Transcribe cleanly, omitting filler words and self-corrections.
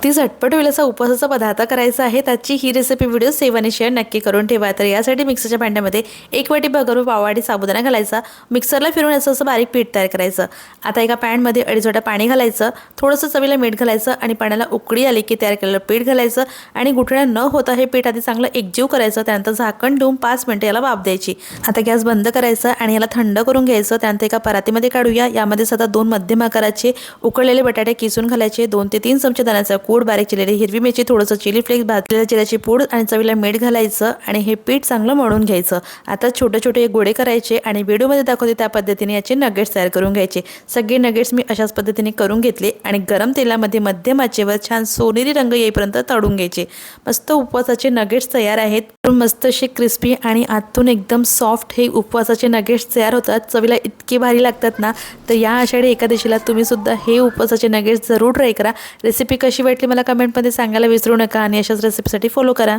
ती झटपट होईल असा उपवासाचा पदार्थ करायचा आहे। त्याची ही रेसिपी व्हिडिओ सेव्ह आणि शेअर नक्की करून ठेवा। तर यासाठी मिक्सरच्या भांड्यामध्ये 1 वाटी भगर पाववाटी साबुदाणा घालायचा, मिक्सरला फिरवून असं बारीक पीठ तयार करायचं। आता एका पॅनमध्ये 2.5 वाट्या पाणी घालायचं, थोडंसं चवीला मीठ घालायचं आणि पाण्याला उकळी आली की तयार केलेलं पीठ घालायचं आणि गुठळ्या न होता हे पीठ आधी चांगलं एकजीव करायचं। त्यानंतर झाकण ठेवून 5 मिनिटं याला वाफ द्यायची। आता गॅस बंद करायचा आणि याला थंड करून घ्यायचं। त्यानंतर एका परातीमध्ये काढूया। यामध्ये सतत 2 मध्यम आकाराचे उकळलेले बटाटे किसून घालायचे, 2 ते 3 चमचे दाण्याचा कूट, बारीक चिरलेली हिरवी मिरची, थोडंसं चिली फ्लेक्स, भाजलेल्या जिऱ्याची पूड आणि चवीला मीठ घालायचं आणि हे पीठ चांगलं मळून घ्यायचं। आता छोटे छोटे गोळे करायचे आणि व्हिडिओमध्ये दाखवते त्या पद्धतीने याचे नगेट्स तयार करून घ्यायचे। सगळे नगेट्स मी अशाच पद्धतीने करून घेतले आणि गरम तेलामध्ये मध्यम आचेवर छान सोनेरी रंग येईपर्यंत तळून घ्यायचे। मस्त उपवासाचे नगेट्स तयार आहेत। मस्त असे क्रिस्पी आणि आतून एकदम सॉफ्ट हे उपवासाचे नगेट्स तयार होतात। चवीला इतके भारी लागतात ना। तर या आषाढी एकादशीला तुम्ही सुद्धा हे उपवासाचे नगेट्स जरूर ट्राय करा। रेसिपी कशी वाटली मला कमेंटमध्ये सांगायला विसरू नका आणि अशाच रेसिपीसाठी फॉलो करा।